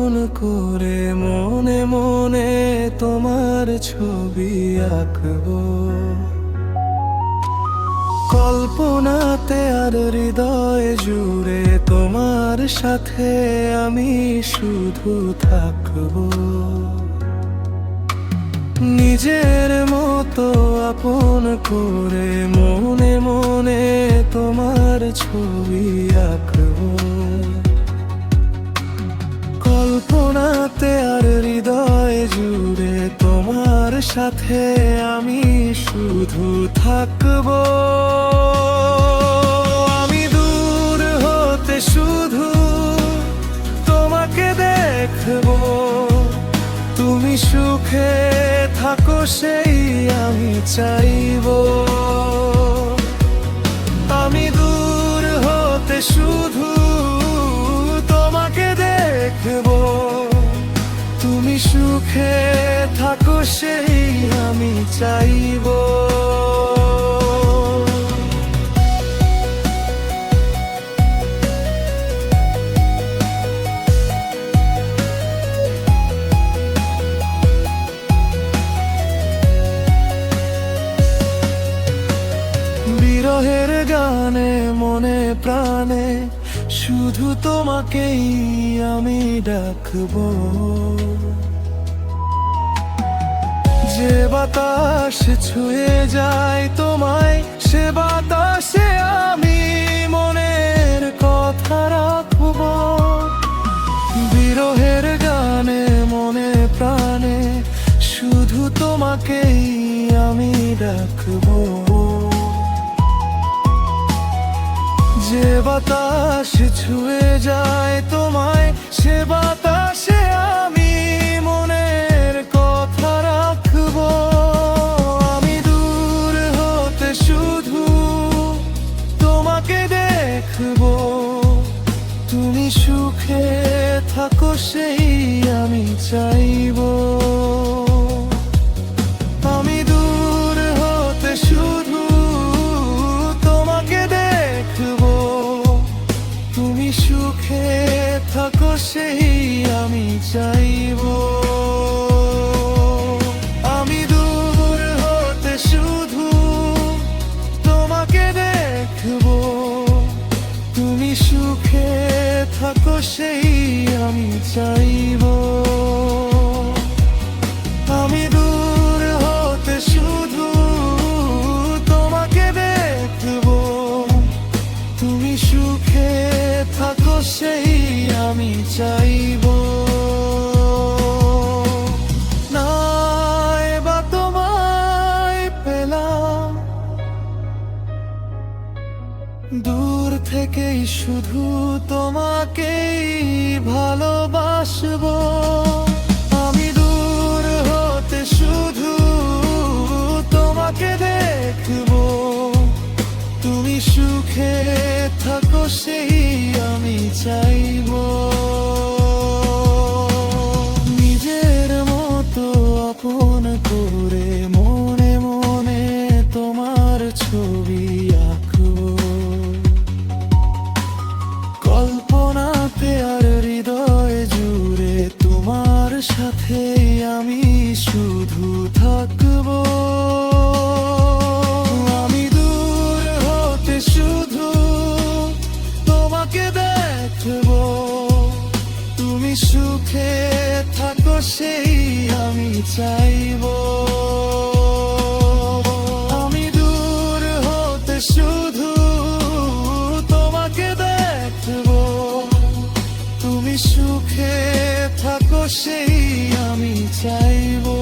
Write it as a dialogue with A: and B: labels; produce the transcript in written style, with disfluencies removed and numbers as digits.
A: আপন করে মনে মনে তোমার ছবি আঁকবো। কল্পনাতে আর হৃদয় জুড়ে তোমার সাথে আমি শুধু থাকবো। নিজের মতো আপন করে মনে মনে তোমার ছবি আঁকবো। কল্পনাতে আর হৃদয় জুড়ে তোমার সাথে আমি শুধু থাকবো। আমি দূর হতে শুধু তোমাকে দেখবো। তুমি সুখে থাকো সেই আমি চাইবো। আমি দূর হতে শুধু তোমাকে দেখবো। তুমি সুখে থাকো সেই আমি চাইবো। বিরহের গানে মনে প্রাণে শুধু তোমাকেই আমি ডাকবো। যে বাতাস ছুঁয়ে যায় তোমায় সে বাতাসে আমি মনের কথা রাখবো। বিরহের গানে মনে প্রাণে শুধু তোমাকেই আমি ডাকবো। যে বাতাস ছুঁয়ে যায় তোমায় সে বাতাসে আমি মনের কথা রাখবো। আমি দূর হতে শুধু তোমাকে দেখবো। তুমি সুখে থাকো সেই আমি চাইবো। আমি দূর হতে শুধু তোমাকে দেখবো। তুমি সুখে থাকো সেই আমি চাইবো। আমি দূর হতে শুধু তোমাকে দেখবো। তুমি সুখে থাকো সেই আমি চাইবো। আমি দূর হতে শুধু তোমাকে দেখবো। তুমি সুখে থাকো সেই আমি চাইবো। নাই বা তোমায় পেলাম দূর থেকেই শুধু তোমাকেই ভালোবাসবো। আমি দূর হতে শুধু তোমাকে দেখবো। তুমি সুখে থাকো সেই আমি চাইবো। নিজের মতো আপন করে মনে মনে তোমার ছবি আঁকবো। কল্পনাতে আর হৃদয় জুড়ে তোমার সাথে আমি শুধু থাকবো। আমি দূর হতে শুধু তোমাকে দেখবো। তুমি সুখে থাকো সেই আমি চাইবো। আমি দূর হতে শুধু তোমাকে দেখবো। তুমি সুখে থাকো সেই আমি চাইবো।